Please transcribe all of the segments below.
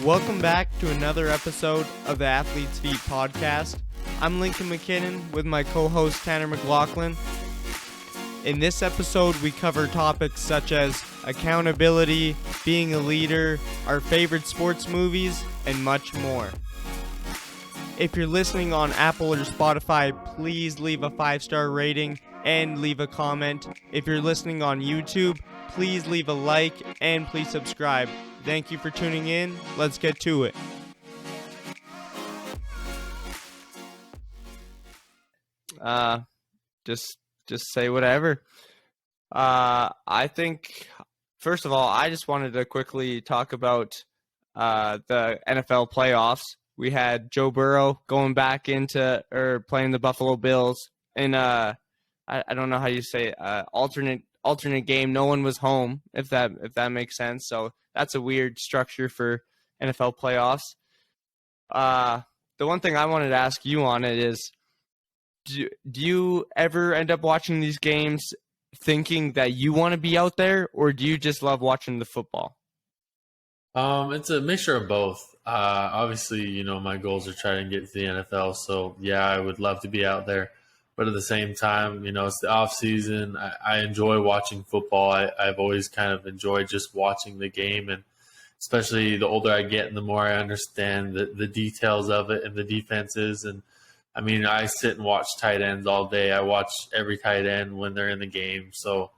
Welcome back to another episode of the Athlete's Feet podcast. I'm Lincoln McKinnon with my co-host Tanner McLaughlin. In this episode, we cover topics such as accountability, being a leader, our favorite sports movies, and much more. If you're listening on Apple or Spotify, please leave a 5-star rating and leave a comment. If you're listening on YouTube, please leave a like and please subscribe. Thank you for tuning in. Let's get to it. Just say whatever. I think, first of all, I just wanted to quickly talk about the NFL playoffs. We had Joe Burrow going back into or playing the Buffalo Bills in I don't know how you say it, alternate game. No one was home, if that makes sense. So that's a weird structure for NFL playoffs. The one thing I wanted to ask you on it is, do you ever end up watching these games thinking that you want to be out there, or do you just love watching the football? It's a mixture of both. Obviously, my goals are trying to get to the NFL. So yeah, I would love to be out there. But at the same time, it's the off season. I enjoy watching football. I've always kind of enjoyed just watching the game. And especially the older I get and the more I understand the details of it and the defenses. And I sit and watch tight ends all day. I watch every tight end when they're in the game. So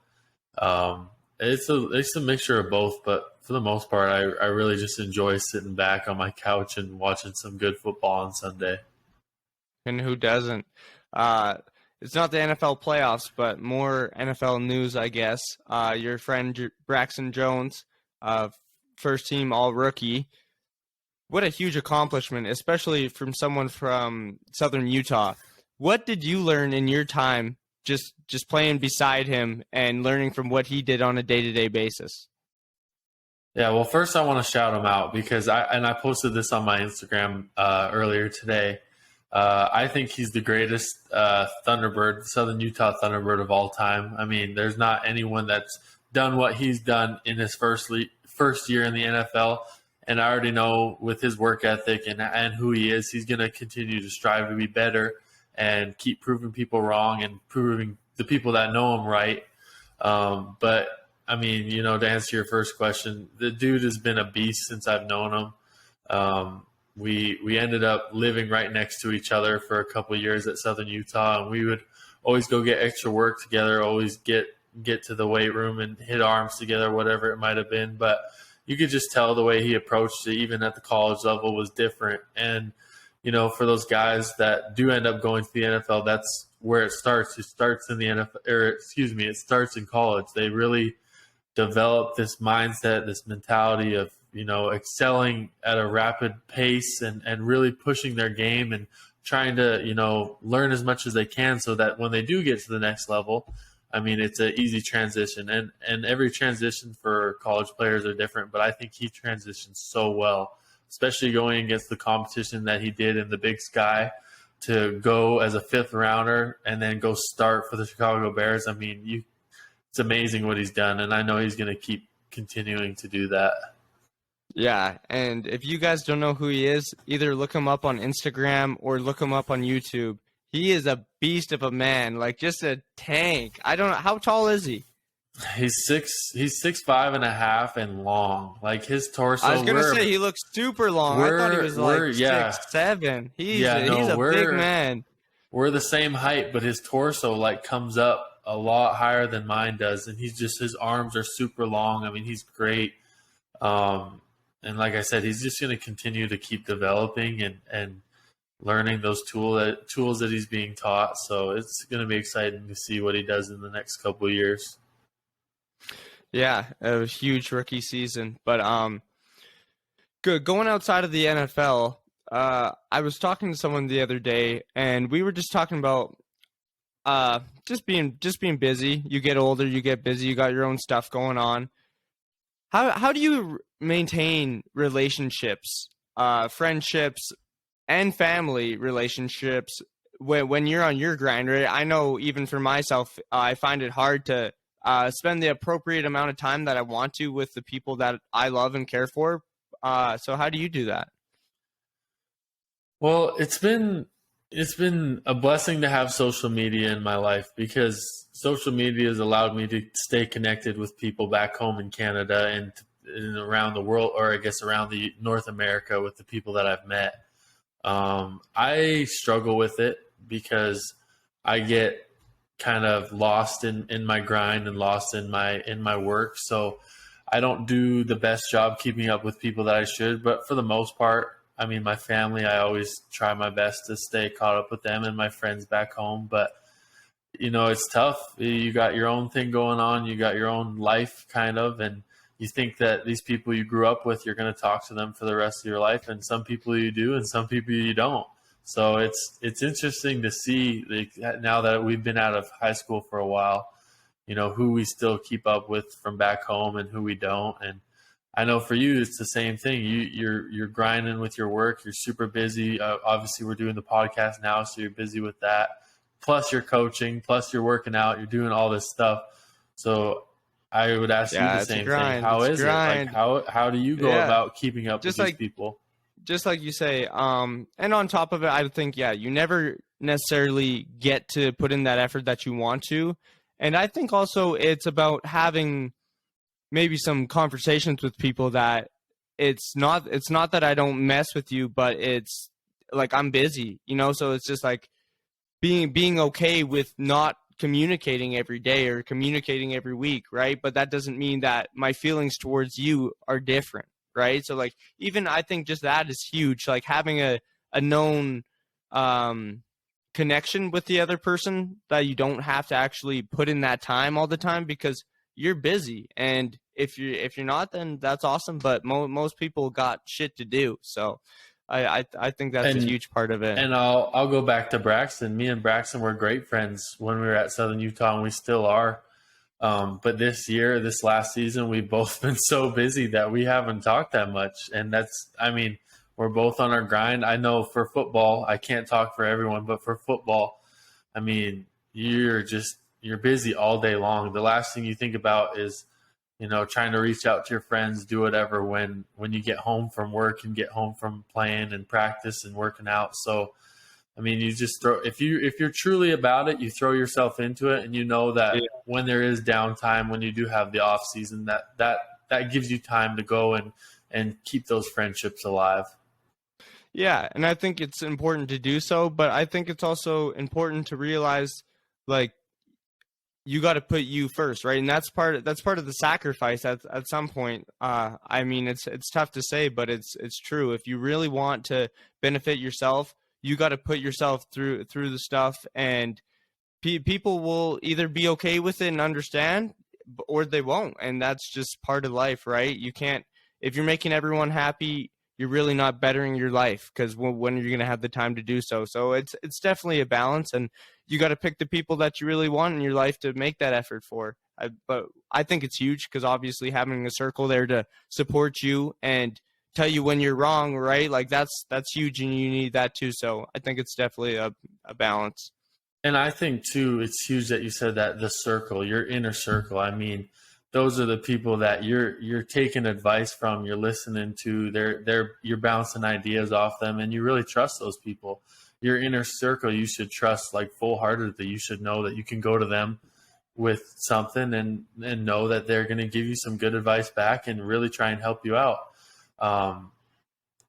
it's a mixture of both. But for the most part, I really just enjoy sitting back on my couch and watching some good football on Sunday. And who doesn't? It's not the NFL playoffs, but more NFL news, I guess. Your friend Braxton Jones, first team all-rookie. What a huge accomplishment, especially from someone from Southern Utah. What did you learn in your time just playing beside him and learning from what he did on a day-to-day basis? Yeah, well, first I want to shout him out because I posted this on my Instagram earlier today. I think he's the greatest Thunderbird, Southern Utah Thunderbird of all time. There's not anyone that's done what he's done in his first year in the NFL. And I already know with his work ethic and who he is, he's going to continue to strive to be better and keep proving people wrong and proving the people that know him right. But to answer your first question, the dude has been a beast since I've known him. We ended up living right next to each other for a couple of years at Southern Utah, and we would always go get extra work together, always get to the weight room and hit arms together, whatever it might have been. But you could just tell the way he approached it, even at the college level, was different. And, for those guys that do end up going to the NFL, that's where it starts. It starts in the NFL, it starts in college. They really develop this mindset, this mentality of, excelling at a rapid pace and really pushing their game and trying to, learn as much as they can so that when they do get to the next level, it's an easy transition. And every transition for college players are different, but I think he transitioned so well, especially going against the competition that he did in the Big Sky to go as a 5th rounder and then go start for the Chicago Bears. It's amazing what he's done, and I know he's going to keep continuing to do that. Yeah, and if you guys don't know who he is, either look him up on Instagram or look him up on YouTube. He is a beast of a man, like just a tank. I don't know, how tall is he? He's 6'5.5" and long. Like his torso. I was gonna say he looks super long. I thought he was like 6'7". He's a big man. We're the same height, but his torso comes up a lot higher than mine does, and his arms are super long. He's great. And like I said, he's just going to continue to keep developing and learning those tools that he's being taught. So it's going to be exciting to see what he does in the next couple of years. Yeah, a huge rookie season. But good. Going outside of the NFL, I was talking to someone the other day, and we were just talking about just being busy. You get older, you get busy, you got your own stuff going on. How do you maintain relationships, friendships, and family relationships when you're on your grind? Right? I know even for myself, I find it hard to spend the appropriate amount of time that I want to with the people that I love and care for. So how do you do that? Well, it's been a blessing to have social media in my life because social media has allowed me to stay connected with people back home in Canada and around the world, or I guess around the North America with the people that I've met. I struggle with it because I get kind of lost in my grind and lost in my work. So I don't do the best job keeping up with people that I should. But for the most part, I mean, my family, I always try my best to stay caught up with them and my friends back home. But it's tough. You got your own thing going on. You got your own life kind of, and you think that these people you grew up with, you're going to talk to them for the rest of your life. And some people you do, and some people you don't. So it's interesting to see, like, now that we've been out of high school for a while, who we still keep up with from back home and who we don't. And I know for you, it's the same thing. You're grinding with your work. You're super busy. Obviously, we're doing the podcast now, so you're busy with that. Plus, you're coaching. Plus, you're working out. You're doing all this stuff. So, I would ask you Yeah, the it's a same thing. grind. How It's a is it? Like, grind. how do you go Yeah, about keeping up with just these like people? just like you say. And on top of it, I think you never necessarily get to put in that effort that you want to. And I think also it's about having maybe some conversations with people that it's not that I don't mess with you, but it's like I'm busy, so it's just like being okay with not communicating every day or communicating every week, right? But that doesn't mean that my feelings towards you are different, right? So like even I think just that is huge, like having a known um connection with the other person that you don't have to actually put in that time all the time because you're busy. And if you're not, then that's awesome, but most people got shit to do. So I think that's a And huge part of it. and I'll go back to Braxton. Me and Braxton were great friends when we were at Southern Utah, and we still are. But this last season, we've both been so busy that we haven't talked that much. And I mean, we're both on our grind. I know for football, I can't talk for everyone, but for football, I mean, you're busy all day long. The last thing you think about is, trying to reach out to your friends, do whatever when you get home from work and get home from playing and practice and working out. So, I mean, you just throw if you're truly about it, you throw yourself into it, and you know that when there is downtime, when you do have the off season, that gives you time to go and keep those friendships alive. Yeah, and I think it's important to do so, but I think it's also important to realize like you got to put you first, right? And that's part of the sacrifice at some point. I mean, it's tough to say, but it's true. If you really want to benefit yourself, you got to put yourself through the stuff, and people will either be okay with it and understand, or they won't, and that's just part of life, right? You can't if you're making everyone happy, you're really not bettering your life because when you're going to have the time to do so. So it's definitely a balance, and you got to pick the people that you really want in your life to make that effort for. But I think it's huge because obviously having a circle there to support you and tell you when you're wrong, right? Like that's huge, and you need that too. So I think it's definitely a balance. And I think too, it's huge that you said that the circle, your inner circle. I mean, those are the people that you're taking advice from, you're listening to, you're bouncing ideas off them, and you really trust those people. Your inner circle, you should trust like full heartedly. You should know that you can go to them with something and know that they're going to give you some good advice back and really try and help you out. Um,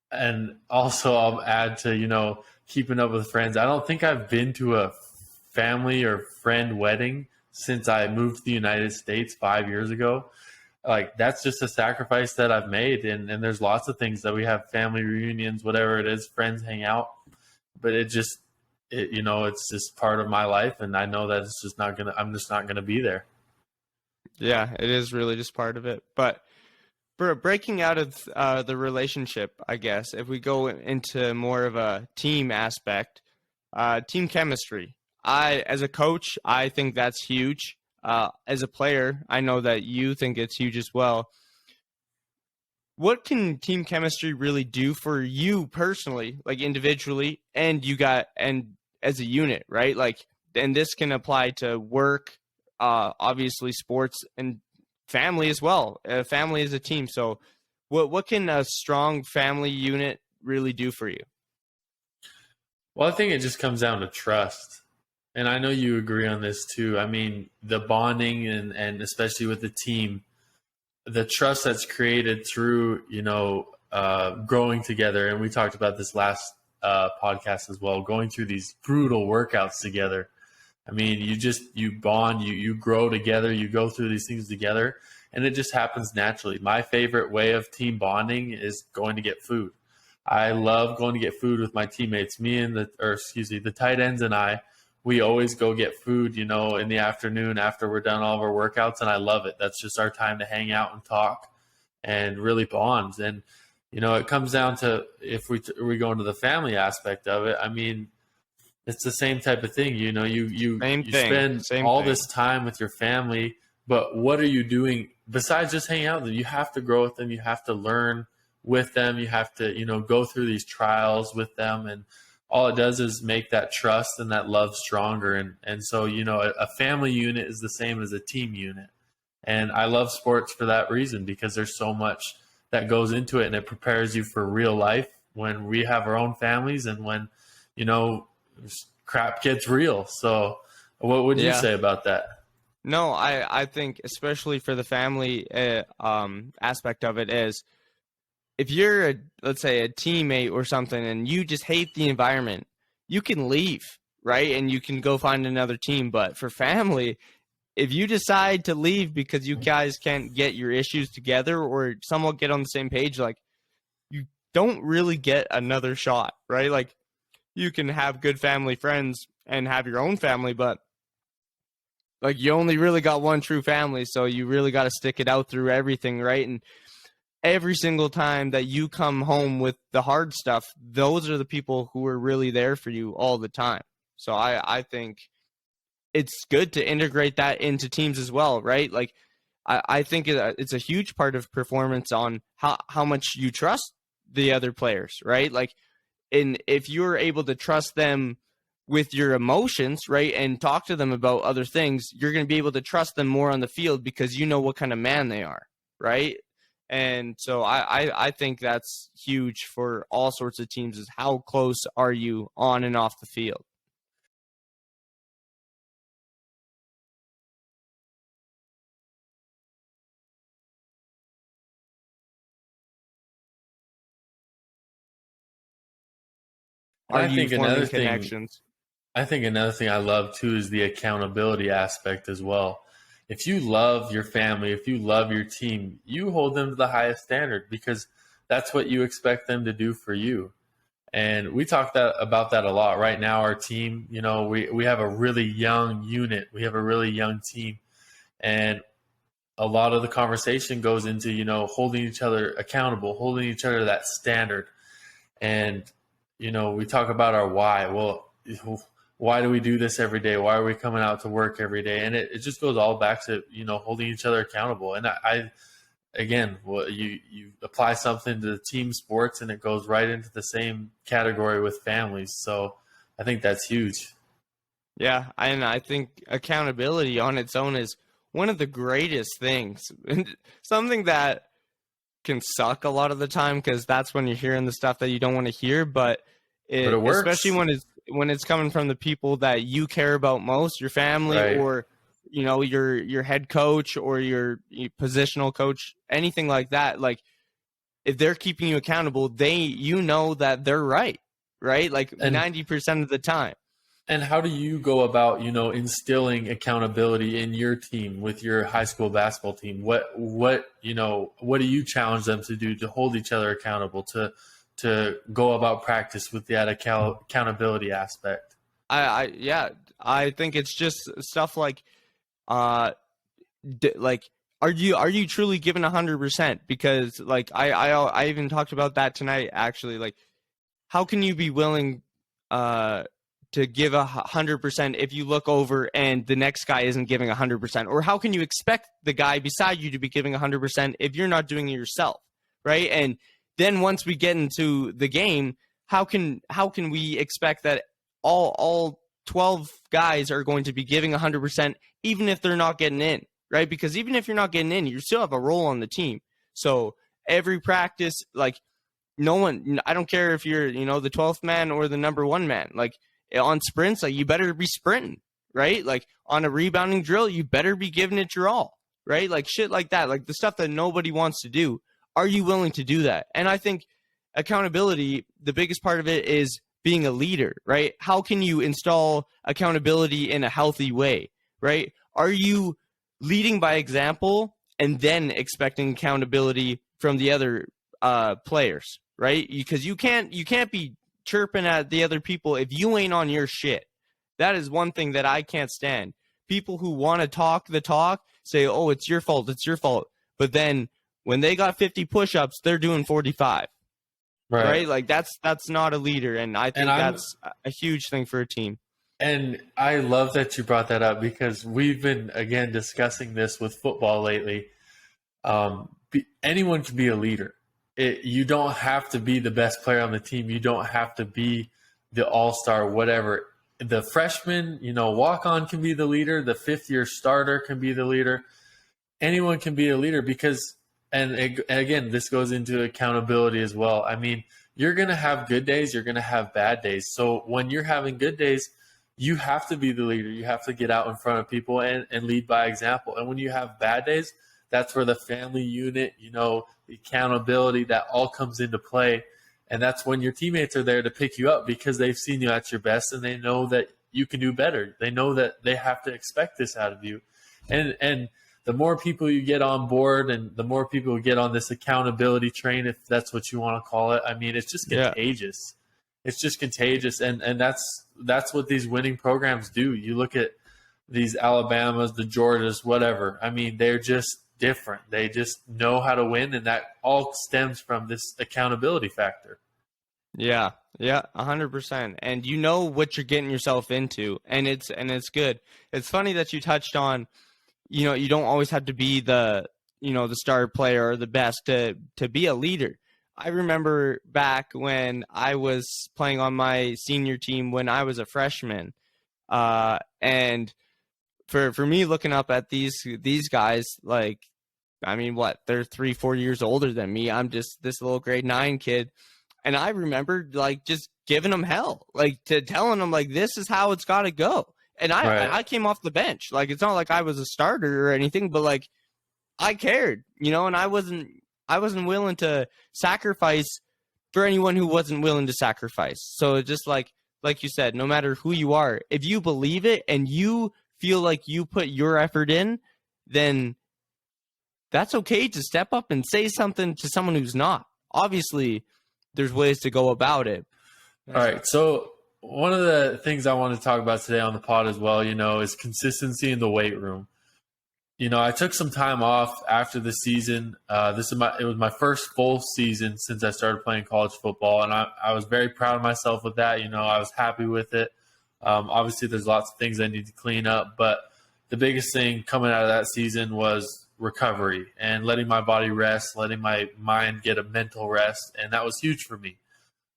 and also, I'll add to keeping up with friends. I don't think I've been to a family or friend wedding since I moved to the United States 5 years ago. Like, that's just a sacrifice that I've made. And there's lots of things that we have, family reunions, whatever it is, friends hang out. But it's just part of my life. And I know that I'm just not going to be there. Yeah, it is really just part of it. But for breaking out of the relationship, I guess, if we go into more of a team aspect, team chemistry. As a coach, I think that's huge. As a player, I know that you think it's huge as well. What can team chemistry really do for you personally, like individually, and as a unit, right? Like, and this can apply to work, obviously sports and family as well. Family is a team. So What can a strong family unit really do for you? Well, I think it just comes down to trust. And I know you agree on this too. I mean, the bonding and especially with the team, the trust that's created through, growing together. And we talked about this last podcast as well, going through these brutal workouts together. I mean, you bond, you grow together, you go through these things together, and it just happens naturally. My favorite way of team bonding is going to get food. I love going to get food with my teammates. The tight ends and I, we always go get food, in the afternoon after we're done all of our workouts, and I love it. That's just our time to hang out and talk and really bond. And it comes down to if we go into the family aspect of it. I mean, it's the same type of thing. You spend all this time with your family, but what are you doing besides just hanging out with them? You have to grow with them. You have to learn with them. You have to, go through these trials with them. And all it does is make that trust and that love stronger. And so, a family unit is the same as a team unit. And I love sports for that reason, because there's so much that goes into it, and it prepares you for real life when we have our own families and when, crap gets real. So what would you say about that? No, I think especially for the family aspect of it is, if you're let's say a teammate or something and you just hate the environment, you can leave, right? And you can go find another team. But for family, if you decide to leave because you guys can't get your issues together or somewhat get on the same page, like, you don't really get another shot, right? Like, you can have good family friends and have your own family, but like, you only really got one true family, so you really got to stick it out through everything, right? And every single time that you come home with the hard stuff, those are the people who are really there for you all the time. So I think it's good to integrate that into teams as well, right? Like, I think it's a huge part of performance on how much you trust the other players, right? Like, if you're able to trust them with your emotions, right, and talk to them about other things, you're going to be able to trust them more on the field because you know what kind of man they are, right? And so I think that's huge for all sorts of teams, is how close are you on and off the field. And Are you forming connections? I think another thing I love too is the accountability aspect as well. If you love your family, if you love your team, you hold them to the highest standard, because that's what you expect them to do for you. And we talk about that a lot. Right now, our team, we have a really young unit. We have a really young team. And a lot of the conversation goes into, holding each other accountable, holding each other to that standard. And, we talk about our why. Well, why do we do this every day? Why are we coming out to work every day? And it just goes all back to, holding each other accountable. And I again, well, you apply something to the team sports and it goes right into the same category with families. So I think that's huge. Yeah, and I think accountability on its own is one of the greatest things. Something that can suck a lot of the time, because that's when you're hearing the stuff that you don't want to hear, but It works. especially when it's coming from the people that you care about most, your family, Right. or your head coach or your positional coach, anything like that. Like, if they're keeping you accountable, that they're right, like, And 90% of the time. and how do you go about, instilling accountability in your team with your high school basketball team? What do you challenge them to do to hold each other accountable, to go about practice with that accountability aspect? I think it's just stuff like, like, are you truly giving 100%? Because, like, I even talked about that tonight, actually. Like, how can you be willing to give 100% if you look over and the next guy isn't giving 100%? Or how can you expect the guy beside you to be giving 100% if you're not doing it yourself, right? And then once we get into the game, how can we expect that all 12 guys are going to be giving 100% even if they're not getting in, right? Because even if you're not getting in, you still have a role on the team. So every practice, like no one, I don't care if you're, the 12th man or the number one man, like on sprints, like you better be sprinting, right? Like on a rebounding drill, you better be giving it your all, right? Like shit like that, like the stuff that nobody wants to do. Are you willing to do that? And I think accountability, the biggest part of it is being a leader, right? How can you install accountability in a healthy way, right? Are you leading by example and then expecting accountability from the other players, right? Because you can't be chirping at the other people if you ain't on your shit. That is one thing that I can't stand. People who want to talk the talk say, "Oh, it's your fault, but then when they got 50 push-ups, they're doing 45. Right? Like that's not a leader, and I think that's a huge thing for a team. And I love that you brought that up because we've been, again, discussing this with football lately. Anyone can be a leader. You don't have to be the best player on the team. You don't have to be the all-star, whatever. The freshman, walk-on can be the leader. The fifth-year starter can be the leader. Anyone can be a leader because – and again, this goes into accountability as well. I mean, you're going to have good days. You're going to have bad days. So when you're having good days, you have to be the leader. You have to get out in front of people and lead by example. And when you have bad days, that's where the family unit, the accountability, that all comes into play. And that's when your teammates are there to pick you up because they've seen you at your best and they know that you can do better. They know that they have to expect this out of you. And the more people you get on board and the more people who get on this accountability train, if that's what you want to call it, I mean, it's just contagious. Yeah. It's just contagious. And that's what these winning programs do. You look at these Alabamas, the Georgias, whatever. I mean, they're just different. They just know how to win, and that all stems from this accountability factor. Yeah, 100%. And you know what you're getting yourself into, and it's good. It's funny that you touched on, you don't always have to be the star player or the best to be a leader. I remember back when I was playing on my senior team when I was a freshman, and for me looking up at these guys, like, I mean, what, they're 3-4 years older than me. I'm just this little grade 9 kid, and I remember like just giving them hell, like to telling them like this is how it's got to go. And I came off the bench. Like, it's not like I was a starter or anything, but like I cared, and I wasn't willing to sacrifice for anyone who wasn't willing to sacrifice. So it's just like you said, no matter who you are, if you believe it and you feel like you put your effort in, then that's okay to step up and say something to someone who's not. Obviously, there's ways to go about it. All right. So one of the things I want to talk about today on the pod as well, is consistency in the weight room. I took some time off after the season. It was my first full season since I started playing college football, and I was very proud of myself with that. I was happy with it. Obviously, there's lots of things I need to clean up, but the biggest thing coming out of that season was recovery and letting my body rest, letting my mind get a mental rest, and that was huge for me.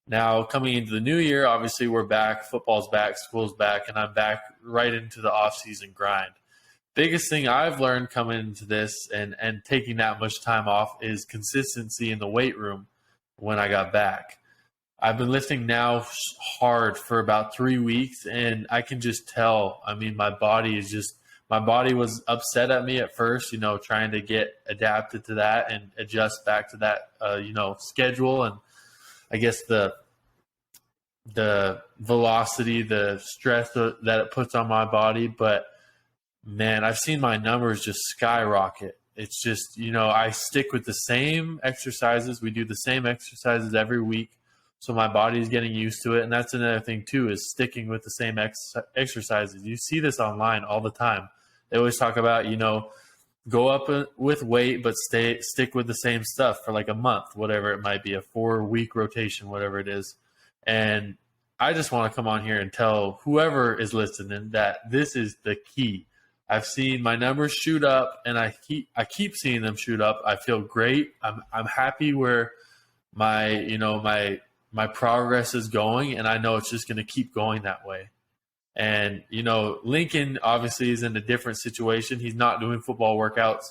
Now, coming into the new year, obviously we're back, football's back, school's back, and I'm back right into the off-season grind. Biggest thing I've learned coming into this and taking that much time off is consistency in the weight room when I got back. I've been lifting now hard for about 3 weeks, and I can just tell, I mean, my body was upset at me at first, trying to get adapted to that and adjust back to that, schedule. And I guess the velocity, the stress that it puts on my body. But man, I've seen my numbers just skyrocket. It's just, I stick with the same exercises. We do the same exercises every week. So my body is getting used to it. And that's another thing too, is sticking with the same exercises. You see this online all the time. They always talk about, go up with weight, but stick with the same stuff for like a month, whatever it might be, a 4-week rotation, whatever it is. And I just want to come on here and tell whoever is listening that this is the key. I've seen my numbers shoot up, and I keep seeing them shoot up. I feel great. I'm happy where my progress is going, and I know it's just going to keep going that way. And, Lincoln obviously is in a different situation. He's not doing football workouts.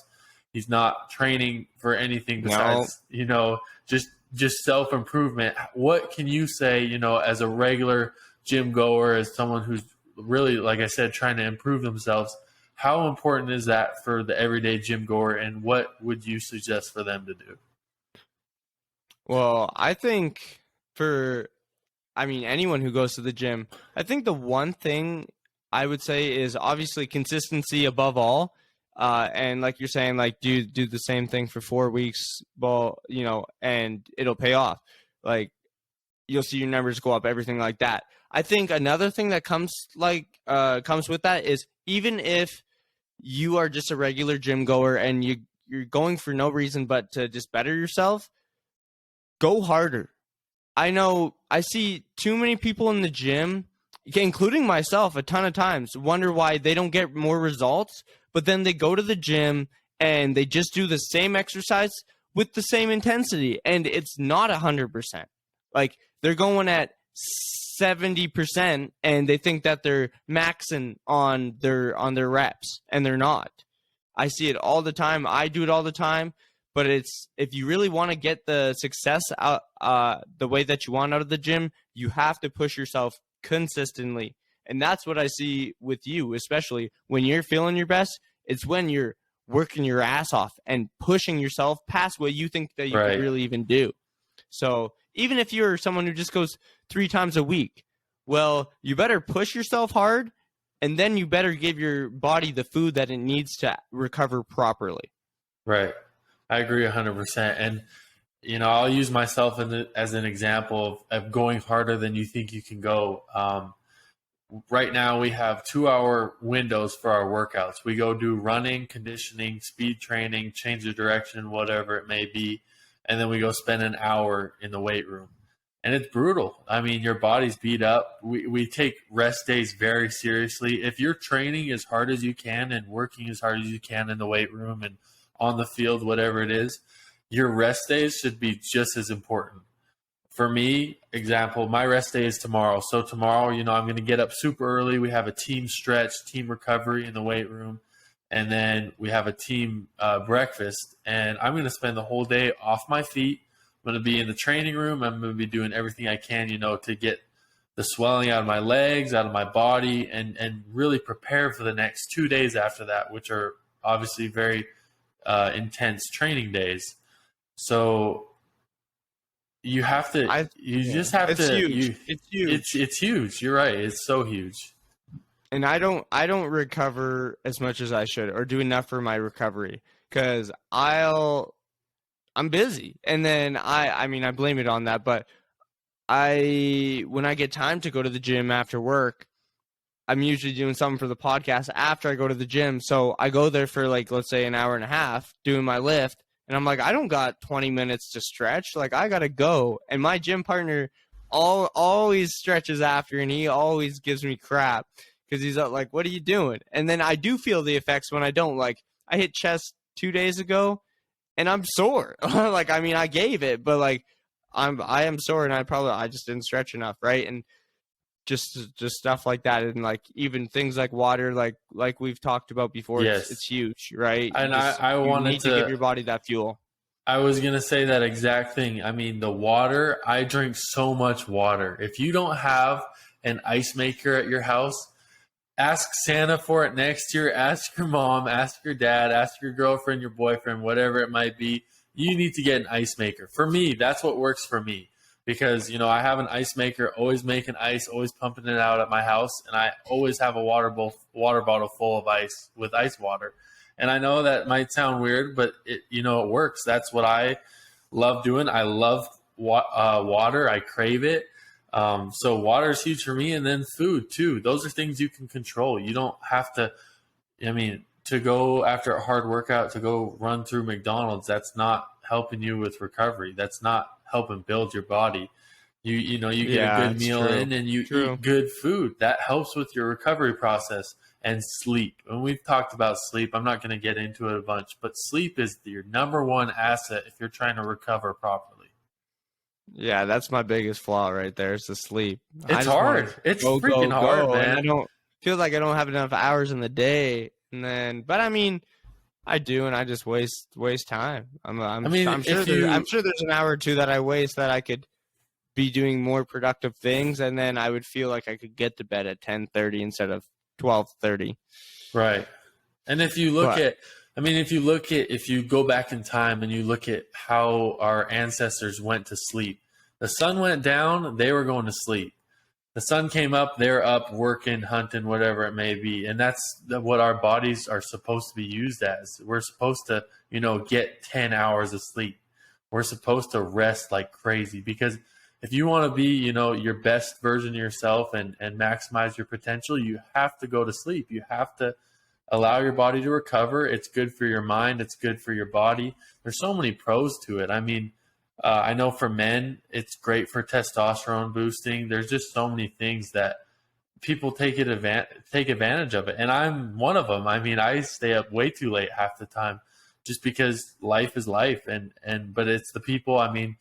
He's not training for anything No. besides, just self-improvement. What can you say, as a regular gym goer, as someone who's really, like I said, trying to improve themselves? How important is that for the everyday gym goer, and what would you suggest for them to do? Well, I think anyone who goes to the gym, I think the one thing I would say is obviously consistency above all. And like you're saying, like do the same thing for 4 weeks, well, and it'll pay off. Like you'll see your numbers go up, everything like that. I think another thing that comes with that is even if you are just a regular gym goer and you're going for no reason but to just better yourself, go harder. I know I see too many people in the gym, including myself a ton of times, wonder why they don't get more results, but then they go to the gym and they just do the same exercise with the same intensity, and it's not 100%. Like they're going at 70% and they think that they're maxing on their reps, and they're not. I see it all the time. I do it all the time. But it's, if you really want to get the success out the way that you want out of the gym, you have to push yourself consistently. And that's what I see with you, especially when you're feeling your best. It's when you're working your ass off and pushing yourself past what you think that you Right. could really even do. So even if you're someone who just goes 3 times a week, well, you better push yourself hard, and then you better give your body the food that it needs to recover properly. Right. I agree 100%. And, I'll use myself as an example of going harder than you think you can go. Right now we have 2-hour windows for our workouts. We go do running, conditioning, speed training, change of direction, whatever it may be. And then we go spend an hour in the weight room. And it's brutal. I mean, your body's beat up. We take rest days very seriously. If you're training as hard as you can and working as hard as you can in the weight room and on the field, whatever it is, your rest days should be just as important. For me, example, my rest day is tomorrow. So tomorrow, I'm going to get up super early. We have a team stretch, team recovery in the weight room. And then we have a team breakfast. And I'm going to spend the whole day off my feet. I'm going to be in the training room. I'm going to be doing everything I can, to get the swelling out of my legs, out of my body, and really prepare for the next 2 days after that, which are obviously very intense training days. So you have to, just have it's to, huge. It's huge. It's huge. You're right. It's so huge. And I don't recover as much as I should, or do enough for my recovery, because I'm busy. And then I blame it on that, but when I get time to go to the gym after work, I'm usually doing something for the podcast after I go to the gym. So I go there for, like, let's say an hour and a half doing my lift. And I'm like, I don't got 20 minutes to stretch. Like, I got to go. And my gym partner always stretches after, and he always gives me crap because he's like, what are you doing? And then I do feel the effects when I don't. Like, I hit chest 2 days ago and I'm sore. Like, I gave it, but like, I am sore, and I just didn't stretch enough. Right. And just stuff like that, and like even things like water, like we've talked about before. Yes. It's huge, right? And you need to give your body that fuel. I was going to say that exact thing. I mean, the water, I drink so much water. If you don't have an ice maker at your house, ask Santa for it next year. Ask your mom, ask your dad, ask your girlfriend, your boyfriend, whatever it might be. You need to get an ice maker. For me, that's what works for me. Because, I have an ice maker, always making ice, always pumping it out at my house. And I always have a water bottle full of ice with ice water. And I know that might sound weird, but it works. That's what I love doing. I love water. I crave it. So water is huge for me. And then food too. Those are things you can control. You don't have to, to go after a hard workout, to go run through McDonald's. That's not helping you with recovery. That's not helping build your body. You get a good meal in, and you eat good food. That helps with your recovery process. And sleep. And we've talked about sleep. I'm not going to get into it a bunch, but sleep is your number one asset if you're trying to recover properly. Yeah, that's my biggest flaw right there, is the sleep. It's hard. It's freaking hard, man. And I don't feel like I don't have enough hours in the day. And then, but I do, and I just waste time. I mean, I'm sure if you there's an hour or two that I waste that I could be doing more productive things, and then I would feel like I could get to bed at 10:30 instead of 12:30. right, and if you look But at, I mean, if you go back in time and you look at how our ancestors went to sleep, the sun went down, they were going to sleep. The sun came up, they're up working, hunting, whatever it may be. And that's what our bodies are supposed to be used as. We're supposed to, get 10 hours of sleep. We're supposed to rest like crazy because if you want to be, your best version of yourself and maximize your potential, you have to go to sleep. You have to allow your body to recover. It's good for your mind. It's good for your body. There's so many pros to it. I mean, I know for men, it's great for testosterone boosting. There's just so many things that people take advantage of it, and I'm one of them. I mean, I stay up way too late half the time, just because life is life, but it's the people. I mean,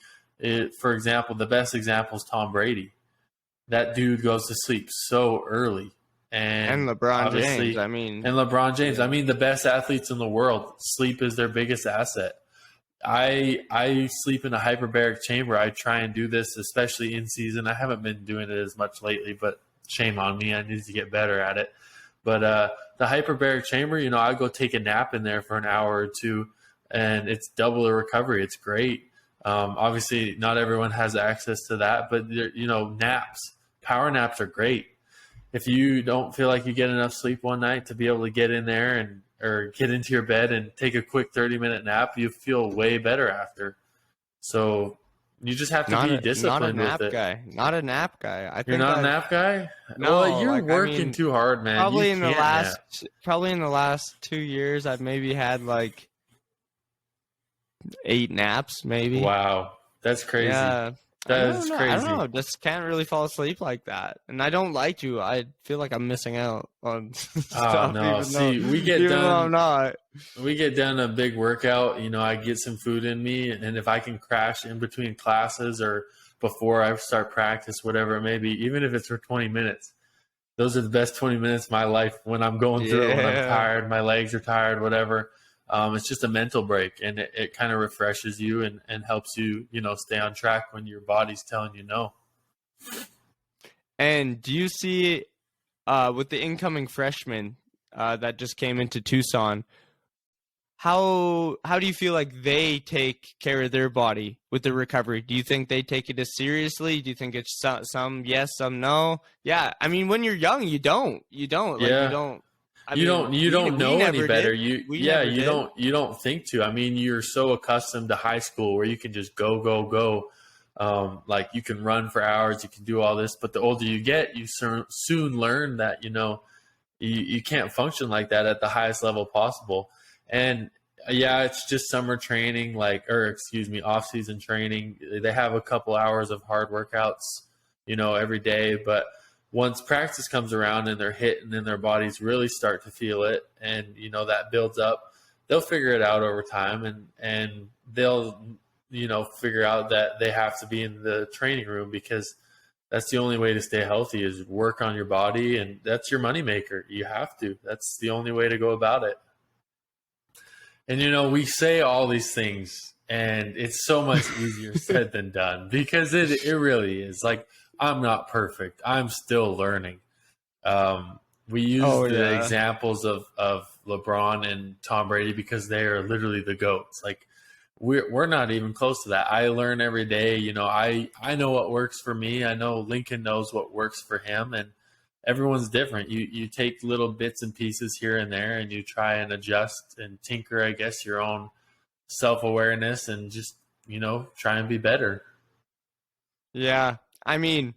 for example, the best example is Tom Brady. That dude goes to sleep so early, and LeBron James. I mean, and LeBron James. Yeah. I mean, the best athletes in the world, sleep is their biggest asset. I sleep in a hyperbaric chamber. I try and do this, especially in season. I haven't been doing it as much lately, but shame on me. I need to get better at it. But the hyperbaric chamber, I go take a nap in there for an hour or two, and it's double the recovery. It's great. Obviously, not everyone has access to that, but naps, power naps are great. If you don't feel like you get enough sleep one night, to be able to get in there or get into your bed and take a quick 30-minute nap, you feel way better after. So you just have to be disciplined with it. Not a nap guy. You're not a nap guy? No, well, you're working too hard, man. Probably in the last 2 years, I've maybe had like 8 naps, maybe. Wow, that's crazy. Yeah. That's crazy. I don't know. Just can't really fall asleep like that, and I don't like to. I feel like I'm missing out on stuff. Oh no! See, we get done a big workout. I get some food in me, and if I can crash in between classes or before I start practice, whatever it may be, even if it's for 20 minutes, those are the best 20 minutes of my life. When I'm going through it, when I'm tired, my legs are tired, whatever. It's just a mental break, and it kind of refreshes you and helps you, stay on track when your body's telling you no. And do you see, with the incoming freshmen that just came into Tucson, how do you feel like they take care of their body with the recovery? Do you think they take it as seriously? Do you think it's some yes, some no? Yeah, I mean, when you're young, you don't. You don't. You don't know any better. You don't think to. I mean, you're so accustomed to high school where you can just go. Like you can run for hours, you can do all this. But the older you get, you soon learn that you can't function like that at the highest level possible. And yeah, it's just summer training, off-season training. They have a couple hours of hard workouts, every day, but once practice comes around and they're hitting and their bodies really start to feel it and, that builds up, they'll figure it out over time and they'll, figure out that they have to be in the training room because that's the only way to stay healthy is work on your body. And that's your moneymaker. You have to. That's the only way to go about it. And, we say all these things and it's so much easier said than done because it really is. Like, I'm not perfect. I'm still learning. We use the examples of LeBron and Tom Brady because they are literally the GOATs. Like we're not even close to that. I learn every day. I know what works for me. I know Lincoln knows what works for him, and everyone's different. You take little bits and pieces here and there, and you try and adjust and tinker, I guess, your own self-awareness and just try and be better. Yeah. I mean,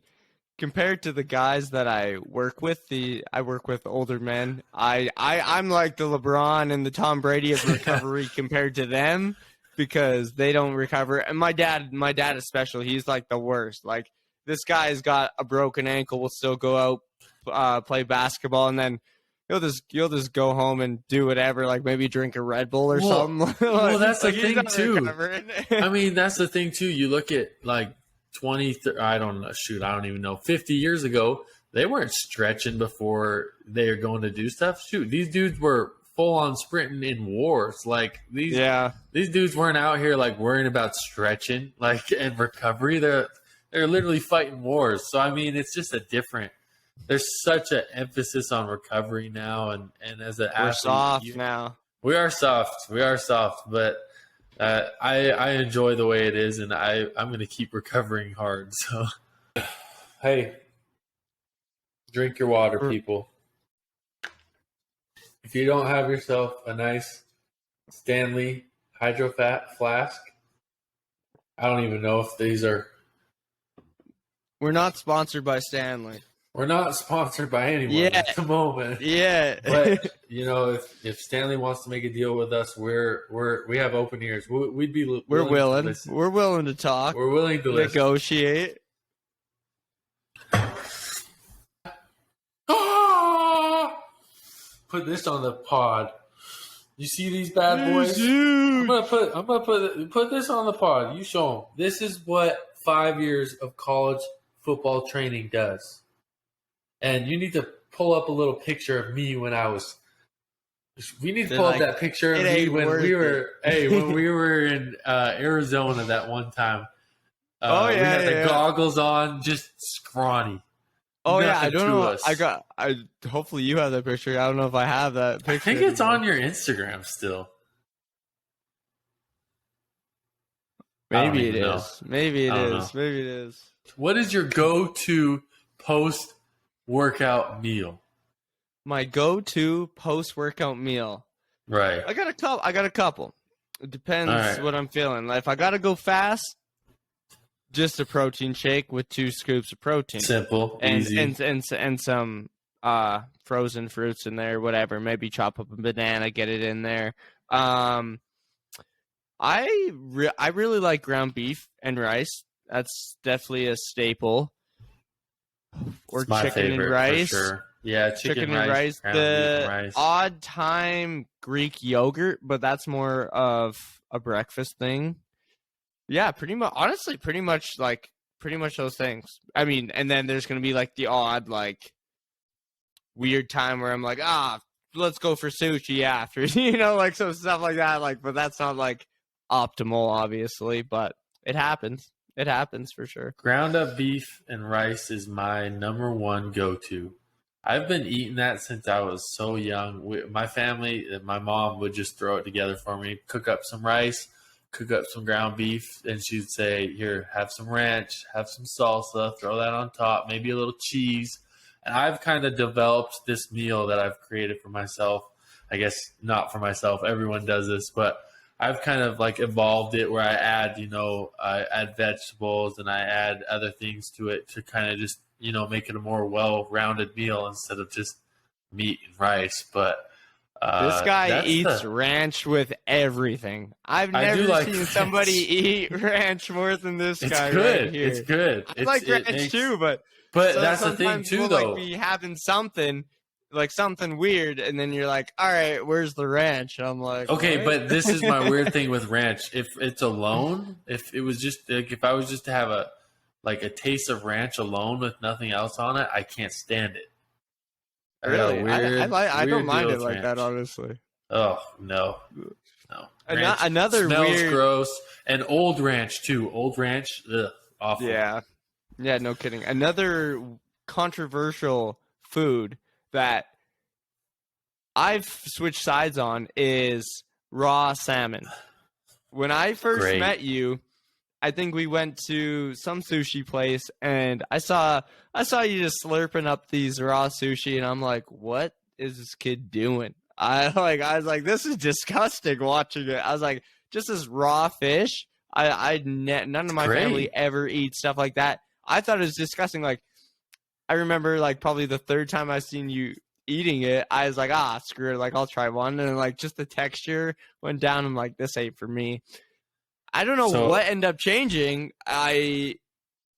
compared to the guys that I work with, I work with older men. I'm like the LeBron and the Tom Brady of recovery compared to them because they don't recover. And my dad especially, he's like the worst. Like this guy's got a broken ankle, will still go out, play basketball, and then you'll just go home and do whatever, like maybe drink a Red Bull or something. Well, that's the thing too. I mean, that's the thing too. You look at like 50 years ago, they weren't stretching before they were going to do stuff. Shoot, these dudes were full on sprinting in wars. Like these dudes weren't out here like worrying about stretching like and recovery. They're literally fighting wars. So I mean, it's just a different. There's such an emphasis on recovery now, and as an We're athlete, soft now. We are soft. We are soft, but I enjoy the way it is, and I'm going to keep recovering hard. So, hey, drink your water, people. If you don't have yourself a nice Stanley Hydro-Fat flask, I don't even know if these are. We're not sponsored by Stanley. We're not sponsored by anyone at the moment. Yeah. But you know, if Stanley wants to make a deal with us, we have open ears. We'd be willing. We're willing. We're willing to talk. We're willing to negotiate. Put this on the pod. You see these bad boys? I'm gonna put this on the pod. You show them. This is what 5 years of college football training does. And you need to pull up a little picture of me when I was. We need to pull up that picture of me when we were. When we were in Arizona that one time. We had the goggles on, just scrawny. Oh yeah, I don't know. Hopefully you have that picture. I don't know if I have that picture. I think it's on your Instagram still. Maybe it is. Maybe it is. Maybe it is. What is your go-to post-workout meal? My go-to post-workout meal. Right. I got a couple. It depends what I'm feeling. If I gotta go fast, just a protein shake with 2 scoops of protein. Simple, easy, and some frozen fruits in there, whatever. Maybe chop up a banana, get it in there. I really like ground beef and rice. That's definitely a staple. Or chicken and rice. For sure. Yeah, chicken and rice. The rice. odd time Greek yogurt, but that's more of a breakfast thing. Yeah, pretty much. Honestly, pretty much those things. I mean, and then there's gonna be like the odd weird time where I'm like, let's go for sushi after, like some stuff like that. But that's not optimal, obviously, but it happens. It happens for sure. Ground up beef and rice is my number one go-to. I've been eating that since I was so young. My family, my mom would just throw it together for me, cook up some rice, cook up some ground beef, and she'd say, here, have some ranch, have some salsa, throw that on top, maybe a little cheese. And I've kind of developed this meal that I've created for myself. I guess not for myself. Everyone does this, but I've kind of evolved it where I add, I add vegetables and I add other things to it to kind of just, make it a more well-rounded meal instead of just meat and rice. But this guy eats ranch with everything. I've never seen somebody eat ranch more than this guy. Good. Right here. It's good. I like ranch too, but that's the thing too, though. Be having something weird, and then you're like, all right, where's the ranch? And I'm like, okay, right? But this is my weird thing with ranch. If it's alone, if it was just if I was just to have a taste of ranch alone with nothing else on it, I can't stand it. Really? I don't mind it like that, honestly. Oh, no. Another smells weird... gross. And old ranch, too. Old ranch, awful. Yeah, no kidding. Another controversial food that I've switched sides on is raw salmon. When I first met you, I think we went to some sushi place, and I saw you just slurping up these raw sushi, and I'm like, what is this kid doing? I was like, this is disgusting watching it. I was like, just this raw fish. None of my family ever eats stuff like that. I thought it was disgusting. I remember probably the third time I seen you eating it, I was like, screw it. I'll try one. And just the texture went down. I'm like, this ain't for me. I don't know what ended up changing. You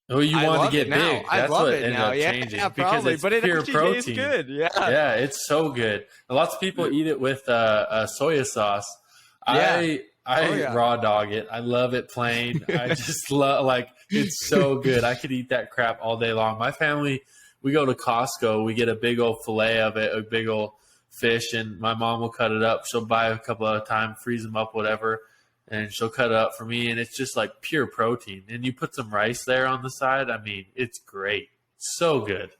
want to get big. I love it now. Changing yeah, probably. It's but it pure actually protein. tastes good. Yeah, it's so good. Lots of people eat it with soya sauce. Yeah. I raw dog it. I love it plain. I just love it's so good. I could eat that crap all day long. My family, we go to Costco. We get a big old fillet of it, a big old fish, and my mom will cut it up. She'll buy a couple at a time, freeze them up, whatever, and she'll cut it up for me. And it's just like pure protein. And you put some rice there on the side. I mean, it's great. So good.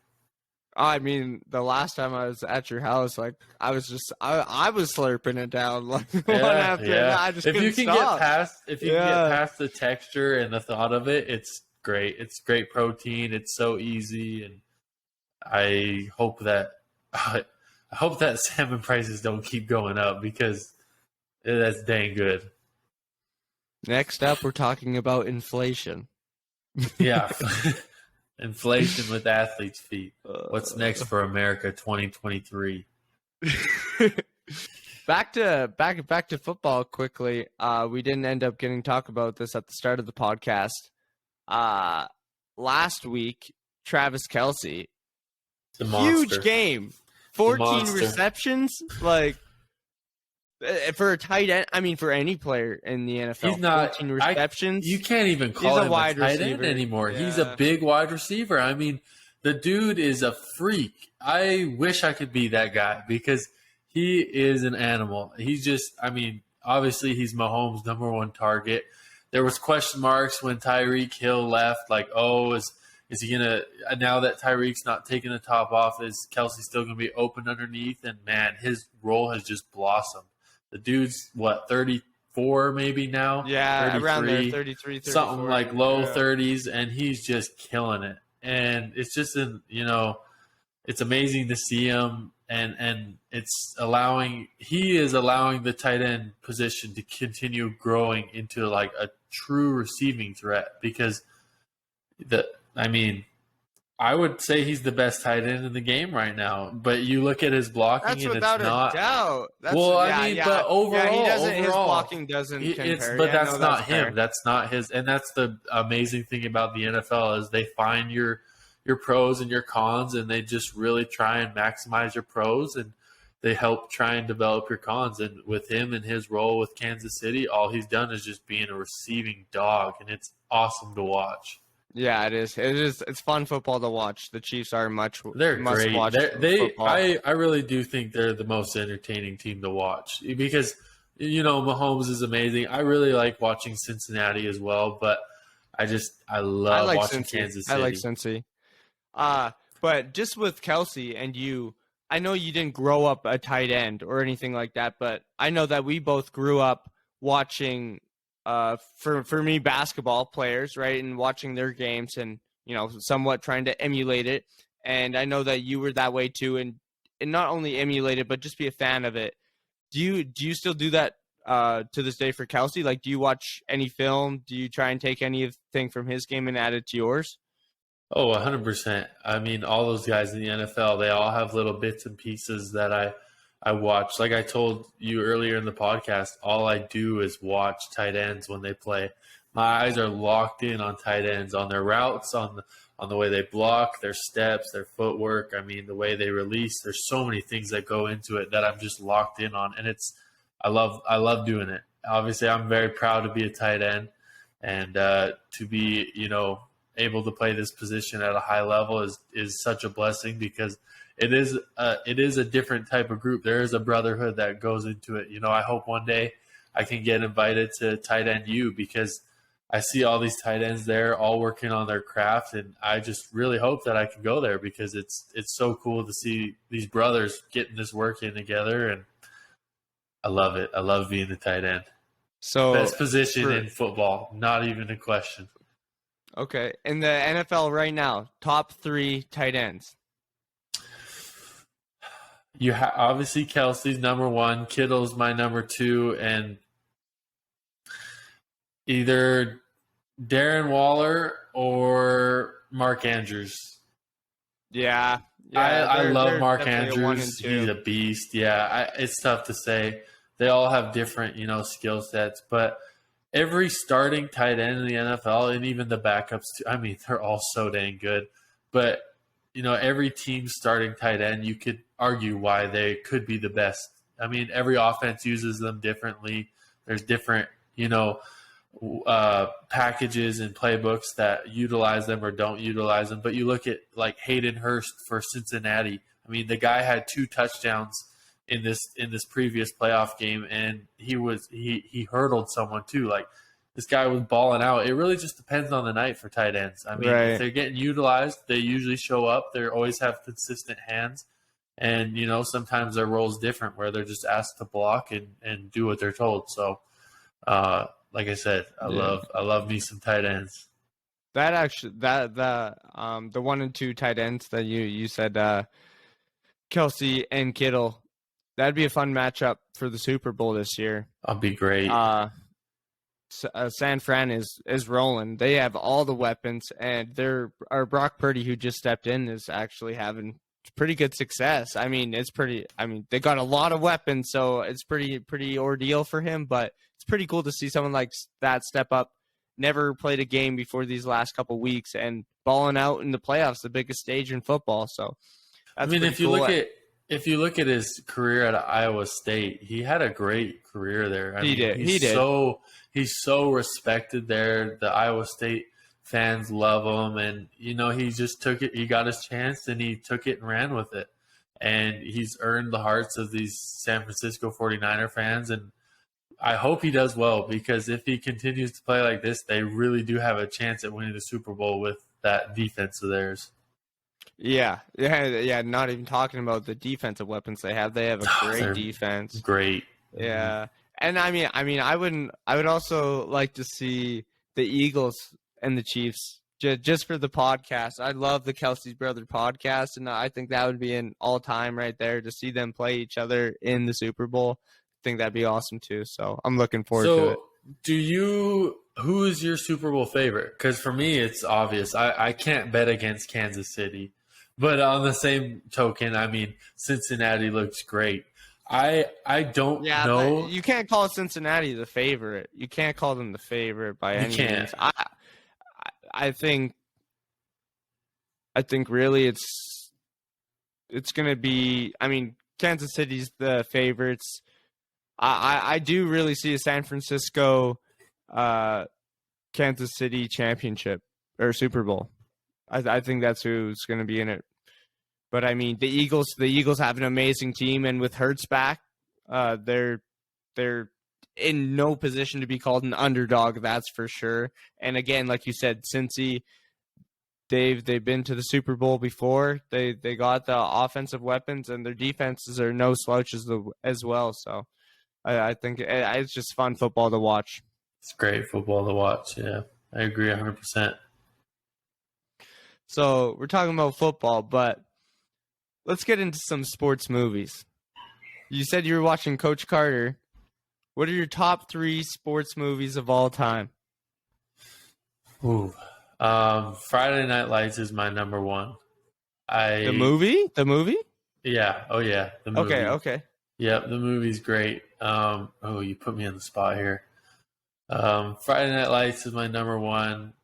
I mean, the last time I was at your house, like I was slurping it down like one after another. I just if you couldn't can stop. get past the texture and the thought of it, it's great. It's great protein. It's so easy, and I hope that salmon prices don't keep going up because that's dang good. Next up, we're talking about inflation. Yeah. Inflation with athletes' feet. What's next for America 2023? Back to football quickly. We didn't end up getting to talk about this at the start of the podcast. Last week, Travis Kelce, huge game, 14 receptions, like for a tight end. I mean, for any player in the NFL, he's not 14 receptions. You can't even call him a wide tight receiver. End anymore. Yeah. He's a big wide receiver. I mean, the dude is a freak. I wish I could be that guy because he is an animal. He's just, I mean, obviously he's Mahomes' number one target. There was question marks when Tyreek Hill left, like, oh, is he gonna, now that Tyreek's not taking the top off, is Kelce still gonna be open underneath? And man, his role has just blossomed. The dude's what, 34 maybe now? Yeah, 33, around there, 33, 34. Something like low 30s, and he's just killing it. And it's just, it's amazing to see him, and he is allowing the tight end position to continue growing into like a true receiving threat because I would say he's the best tight end in the game right now. But you look at his blocking, that's and without it's not. A doubt. That's, but overall, his blocking doesn't compare. But that's not him. Fair. That's not his. And that's the amazing thing about the NFL is they find your pros and your cons, and they just really try and maximize your pros, and they help try and develop your cons. And with him and his role with Kansas City, all he's done is just being a receiving dog, and it's awesome to watch. Yeah, it is. It's fun football to watch. The Chiefs are they're great. Football. I really do think they're the most entertaining team to watch because Mahomes is amazing. I really like watching Cincinnati as well, but I love watching Kansas City. I like Cincy. But just with Kelce and you, I know you didn't grow up a tight end or anything like that, but I know that we both grew up watching for me, basketball players, right, and watching their games and, somewhat trying to emulate it. And I know that you were that way too, and not only emulate it, but just be a fan of it. Do you still do that to this day for Kelce? Like, do you watch any film? Do you try and take anything from his game and add it to yours? Oh, 100%. I mean, all those guys in the NFL, they all have little bits and pieces that I watch. Like I told you earlier in the podcast, all I do is watch tight ends when they play. My eyes are locked in on tight ends, on their routes, on the way they block, their steps, their footwork. I mean, the way they release. There's so many things that go into it that I'm just locked in on, and I love doing it. Obviously, I'm very proud to be a tight end, and to be able to play this position at a high level is such a blessing because it is a different type of group. There is a brotherhood that goes into it. I hope one day I can get invited to tight end U because I see all these tight ends there all working on their craft, and I just really hope that I can go there because it's so cool to see these brothers getting this work in together, and I love it. I love being the tight end. So best position in football, not even a question. Okay, in the NFL right now, top 3 tight ends. You obviously Kelce's number 1, Kittle's my number 2, and either Darren Waller or Mark Andrews. Yeah, I love Mark Andrews. He's a beast. Yeah, it's tough to say. They all have different, skill sets, but every starting tight end in the NFL and even the backups too, I mean, they're all so dang good. But, every team starting tight end, you could argue why they could be the best. I mean, every offense uses them differently. There's different, packages and playbooks that utilize them or don't utilize them. But you look at like Hayden Hurst for Cincinnati. I mean, the guy had 2 touchdowns in this previous playoff game, and he hurdled someone too. Like, this guy was balling out. It really just depends on the night for tight ends. I mean, if Right. they're getting utilized, they usually show up. They always have consistent hands. And, sometimes their role's different where they're just asked to block and do what they're told. So, like I said, I love me some tight ends. That actually the 1 and 2 tight ends that you said, Kelsey and Kittle, that'd be a fun matchup for the Super Bowl this year. I'll be great. San Fran is rolling. They have all the weapons, and our Brock Purdy, who just stepped in, is actually having pretty good success. I mean, they got a lot of weapons, so it's pretty ordeal for him, but it's pretty cool to see someone like that step up. Never played a game before these last couple weeks and balling out in the playoffs, the biggest stage in football. So that's if you cool. look at his career at Iowa State, he had a great career there. He did. He's so respected there. The Iowa State fans love him, and he just took it. He got his chance, and he took it and ran with it. And he's earned the hearts of these San Francisco 49er fans, and I hope he does well, because if he continues to play like this, they really do have a chance at winning the Super Bowl with that defense of theirs. Yeah. Not even talking about the defensive weapons they have. They have a great defense. Great. Yeah, and I would also like to see the Eagles and the Chiefs just for the podcast. I love the Kelsey's Brother podcast, and I think that would be an all-time right there to see them play each other in the Super Bowl. I think that'd be awesome too. So I'm looking forward to it. Who is your Super Bowl favorite? Because for me, it's obvious. I can't bet against Kansas City. But on the same token, I mean, Cincinnati looks great. I don't know. You can't call Cincinnati the favorite. You can't call them the favorite by any means. I think really it's going to be. I mean, Kansas City's the favorites. I do really see a San Francisco, Kansas City championship or Super Bowl. I think that's who's going to be in it. But I mean, the Eagles have an amazing team, and with Hurts back, they're in no position to be called an underdog. That's for sure. And again, like you said, Cincy, they've been to the Super Bowl before. They got the offensive weapons, and their defenses are no slouches as well. So I think it's just fun football to watch. It's great football to watch. Yeah, I agree 100%. So we're talking about football, but let's get into some sports movies. You said you were watching Coach Carter. What are your top 3 sports movies of all time? Ooh, Friday Night Lights is my number 1. The movie? Yeah. Oh yeah. The movie. Okay. Yep, the movie's great. You put me on the spot here. Friday Night Lights is my number 1.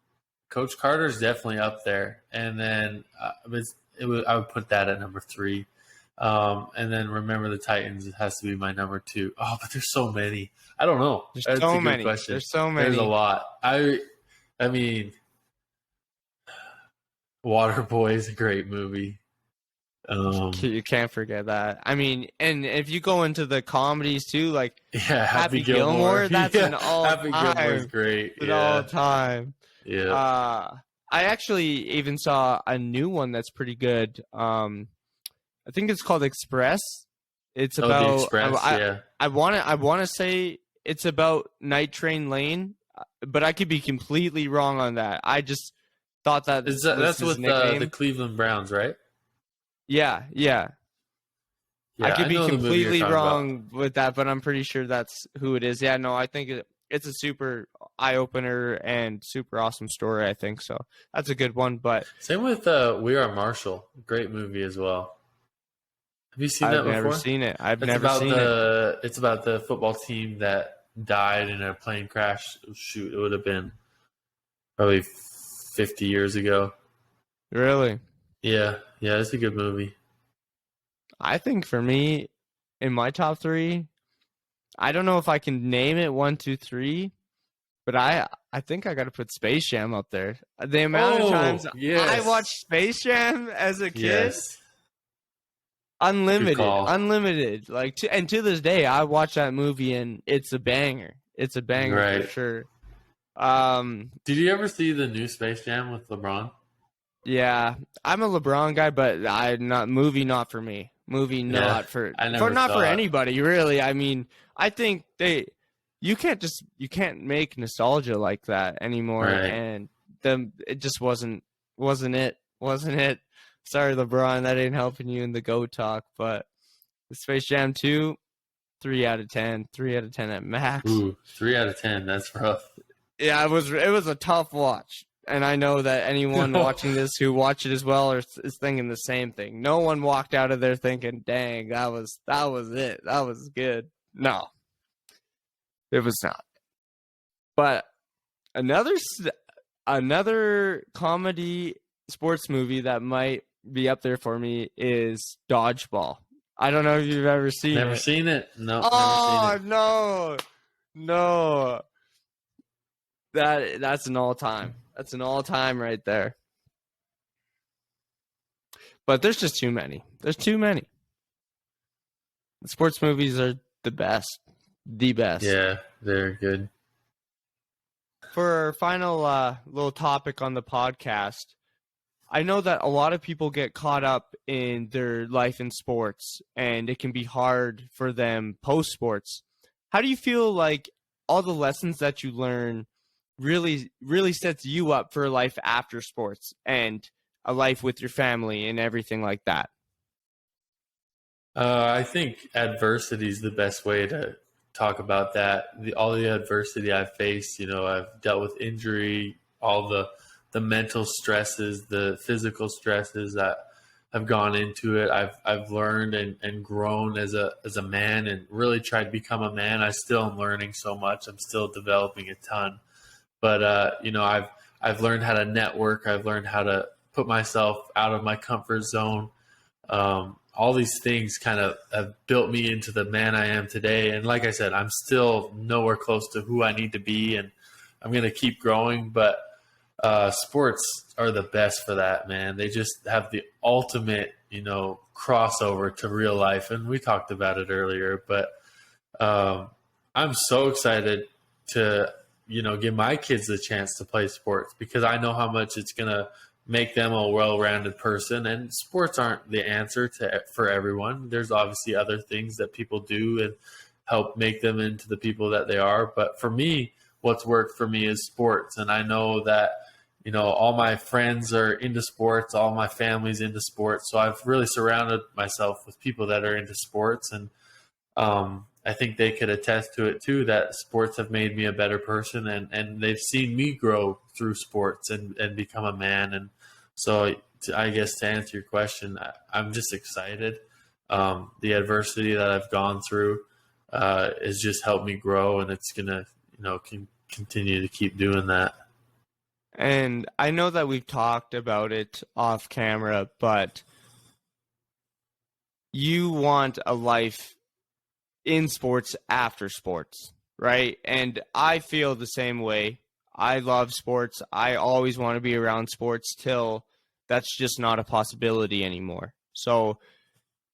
Coach Carter's definitely up there, and then I would put that at number 3. And then Remember the Titans has to be my number 2. Oh, but there's so many. I don't know. That's a good question. There's so many. There's a lot. I mean, Waterboy is a great movie. You can't forget that. I mean, and if you go into the comedies too, like Happy Gilmore, that's an all-time. Happy Gilmore's great. An all-time. Yeah. I actually even saw a new one that's pretty good. I think it's called Express. It's about The Express. I want to say it's about Night Train Lane, but I could be completely wrong on that. I just thought that that's with the Cleveland Browns, right? Yeah. I could be completely wrong with that, but I'm pretty sure that's who it is. Yeah, no, I think it's a super eye-opener and super awesome story, I think. So that's a good one. But same with We Are Marshall. Great movie as well. Have you seen that before? I've never seen it. I've never seen it. It's about the football team that died in a plane crash. Shoot, it would have been probably 50 years ago. Really? Yeah, it's a good movie. I think for me, in my top 3, I don't know if I can name it 1, 2, 3, but I think I got to put Space Jam up there. The amount of times I watched Space Jam as a kid, Good call. Unlimited. Like, and to this day, I watch that movie and it's a banger. It's a banger for Right. sure. Did you ever see the new Space Jam with LeBron? Yeah, I'm a LeBron guy, but not for me. Movie Yeah, not for I never not for saw it. anybody really. I mean, I think you can't make nostalgia like that anymore, Right. and it just wasn't it. Sorry, LeBron, that ain't helping you in the GO talk, but the Space Jam 2, 3 out of 10, 3 out of 10 at max. Ooh, 3 out of 10. That's rough. Yeah, it was a tough watch. And I know that anyone watching this who watched it as well is thinking the same thing. No one walked out of there thinking, "Dang, that was it. That was good." No, it was not. But another comedy sports movie that might be up there for me is Dodgeball. I don't know if you've ever seen Never it. seen it. No, Oh never seen it. no. That's an all-time. That's an all-time right there. But there's just too many. There's too many. The sports movies are the best. The best. Yeah, they're good. For our final little topic on the podcast, I know that a lot of people get caught up in their life in sports, and it can be hard for them post-sports. How do you feel like all the lessons that you learn really sets you up for a life after sports and a life with your family and everything like that? I think adversity is the best way to talk about that. All the adversity I've faced, I've dealt with injury, all the mental stresses, the physical stresses that have gone into it. I've learned and grown as a man and really tried to become a man. I still am learning so much. I'm still developing a ton. But I've learned how to network. I've learned how to put myself out of my comfort zone. All these things kind of have built me into the man I am today. And like I said, I'm still nowhere close to who I need to be, and I'm going to keep growing. But sports are the best for that, man. They just have the ultimate, crossover to real life. And we talked about it earlier, but I'm so excited to give my kids the chance to play sports because I know how much it's going to make them a well-rounded person. And sports aren't the answer for everyone. There's obviously other things that people do and help make them into the people that they are. But for me, what's worked for me is sports. And I know that, all my friends are into sports, all my family's into sports. So I've really surrounded myself with people that are into sports. And I think they could attest to it too, that sports have made me a better person and they've seen me grow through sports and become a man. And so I guess to answer your question, I'm just excited. The adversity that I've gone through has just helped me grow, and it's going to, continue to keep doing that. And I know that we've talked about it off camera, but you want a life in sports after sports, right? And I feel the same way. I love sports. I always want to be around sports till that's just not a possibility anymore. So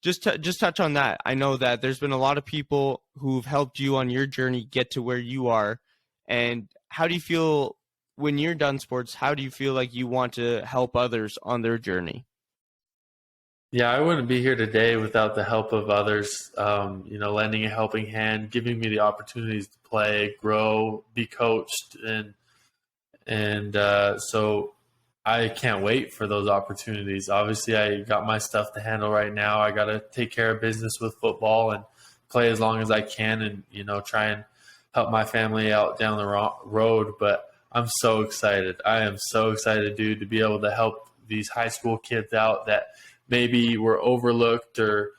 just touch on that. I know that there's been a lot of people who've helped you on your journey get to where you are. And how do you feel when you're done sports? How do you feel like you want to help others on their journey? Yeah, I wouldn't be here today without the help of others, lending a helping hand, giving me the opportunities to play, grow, be coached. And so I can't wait for those opportunities. Obviously, I got my stuff to handle right now. I got to take care of business with football and play as long as I can and, try and help my family out down the road. But I'm so excited. I am so excited, dude, to be able to help these high school kids out that maybe were overlooked or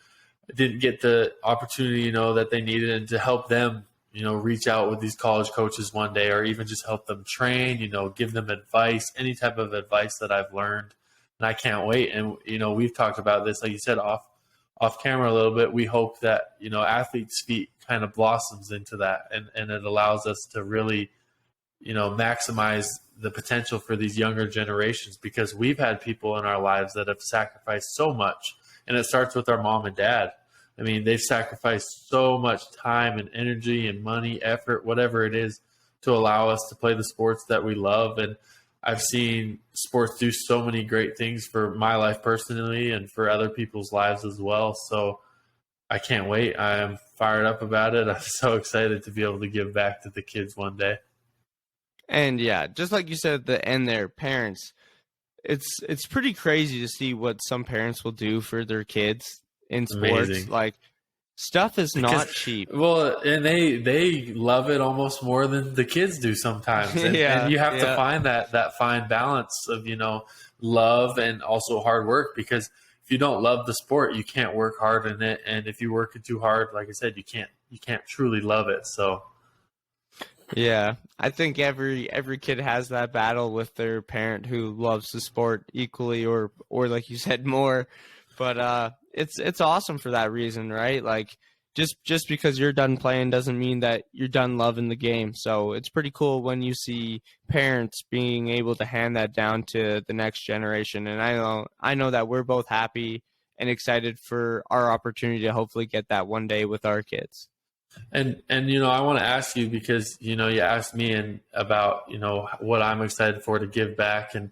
didn't get the opportunity, that they needed, and to help them, reach out with these college coaches one day, or even just help them train, give them advice, any type of advice that I've learned. And I can't wait. And, we've talked about this, like you said, off camera a little bit. We hope that, Athletes Feet kind of blossoms into that, and it allows us to really, maximize the potential for these younger generations, because we've had people in our lives that have sacrificed so much, And it starts with our mom and dad. I mean, they've sacrificed so much time and energy and money, effort, whatever it is, to allow us to play the sports that we love. And I've seen sports do so many great things for my life personally and for other people's lives as well. So I can't wait. I am fired up about it. I'm so excited to be able to give back to the kids one day. And yeah, just like you said at the end there, parents, it's pretty crazy to see what some parents will do for their kids in sports. Amazing. Like, stuff is not cheap. Well, and they love it almost more than the kids do sometimes. And, and you have to find that fine balance of, love and also hard work, because if you don't love the sport, you can't work hard in it. And if you work it too hard, like I said, you can't truly love it. So yeah, I think every kid has that battle with their parent who loves the sport equally or like you said, more. But it's awesome for that reason, right? Like, just because you're done playing doesn't mean that you're done loving the game. So it's pretty cool when you see parents being able to hand that down to the next generation. And I know that we're both happy and excited for our opportunity to hopefully get that one day with our kids. And I want to ask you, because you asked me about what I'm excited for to give back, and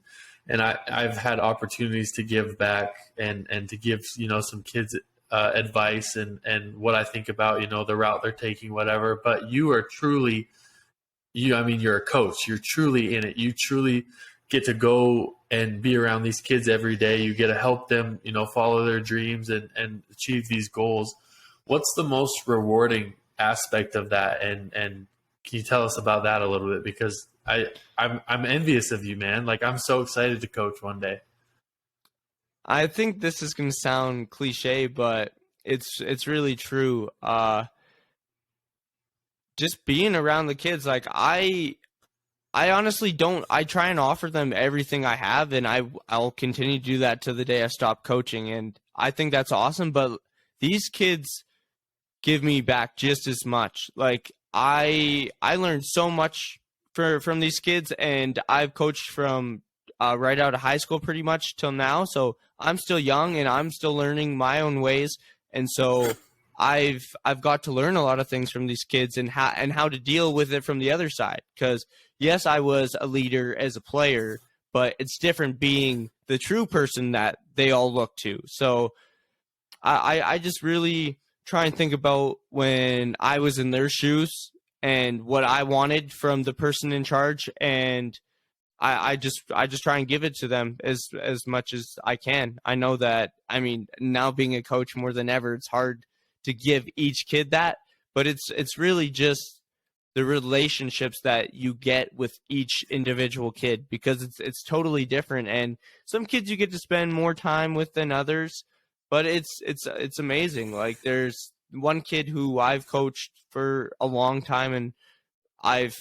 I've had opportunities to give back and to give some kids advice and what I think about the route they're taking, whatever. But you are truly you're a coach. You're truly in it. You truly get to go and be around these kids every day. You get to help them follow their dreams and achieve these goals. What's the most rewarding aspect of that, and can you tell us about that a little bit? Because I'm envious of you, man. Like, I'm so excited to coach one day. I think this is going to sound cliche, but it's really true. Just being around the kids, like I honestly don't. I try and offer them everything I have, and I'll continue to do that to the day I stop coaching. And I think that's awesome. But these kids give me back just as much. Like, I learned so much from these kids, and I've coached from right out of high school pretty much till now. So I'm still young and I'm still learning my own ways. And so I've got to learn a lot of things from these kids and how to deal with it from the other side. Because yes, I was a leader as a player, but it's different being the true person that they all look to. So I just really try and think about when I was in their shoes and what I wanted from the person in charge, and I just try and give it to them as much as I can. I know that, now being a coach more than ever, it's hard to give each kid that, but it's really just the relationships that you get with each individual kid, because it's totally different. And some kids you get to spend more time with than others, but it's amazing. Like, there's one kid who I've coached for a long time, and I've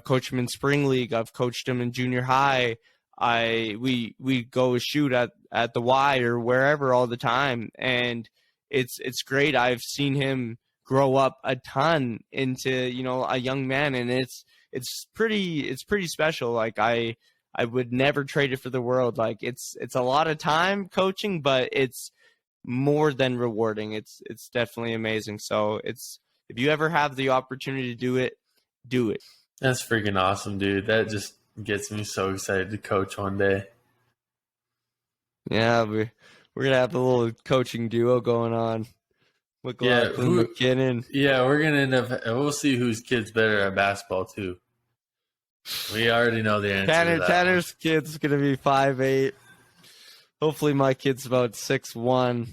coached him in spring league. I've coached him in junior high. We go shoot at the Y or wherever all the time, and it's great. I've seen him grow up a ton into a young man, and it's pretty special. Like, I would never trade it for the world. Like, it's a lot of time coaching, but it's more than rewarding. It's definitely amazing. So if you ever have the opportunity to do it, do it. That's freaking awesome, dude. That just gets me so excited to coach one day. Yeah, we're gonna have a little coaching duo going on. McKinnon. Yeah, we're gonna end up. We'll see whose kid's better at basketball too. We already know the answer. Tanner's kid's gonna be 5'8". Hopefully, my kid's about 6'1".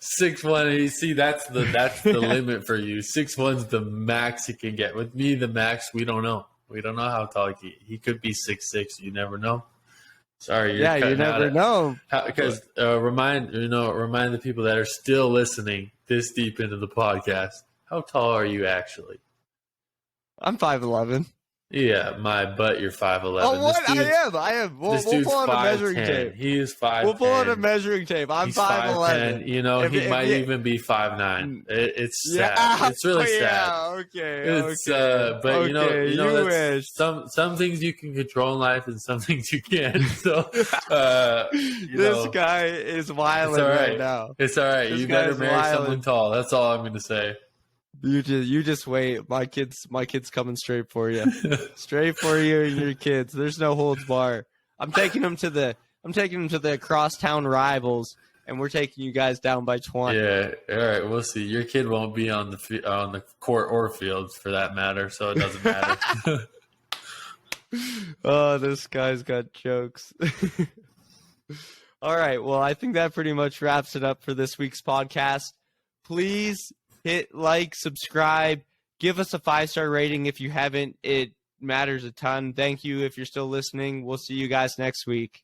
6'1". You see, that's the limit for you. 6'1's the max he can get. With me, the max, we don't know. We don't know how tall he could be. 6'6". You never know. Sorry, yeah, you never know. Because remind the people that are still listening this deep into the podcast. How tall are you actually? I'm 5'11". Yeah, you're 5'11". Oh, what? I am. This We'll dude's pull out a measuring 5'10". tape. He is 5'10". We'll pull out a measuring tape. I'm He's 5'11". 5'10". You know, he might even be 5'9". It's Yeah. sad. It's really sad. Yeah. Okay. It's okay. but okay. you know that's wish. some things you can control in life and some things you can't. So this guy is wilding right now. It's all right. You better marry someone tall. That's all I'm going to say. You just wait. My kid's coming straight for you. Straight for you and your kids. There's no holds bar. I'm taking them to the crosstown rivals, and we're taking you guys down by 20. Yeah, all right. We'll see. Your kid won't be on the court or field for that matter, so it doesn't matter. Oh, this guy's got jokes. All right. Well, I think that pretty much wraps it up for this week's podcast. Please hit like, subscribe, give us a 5-star rating if you haven't. It matters a ton. Thank you if you're still listening. We'll see you guys next week.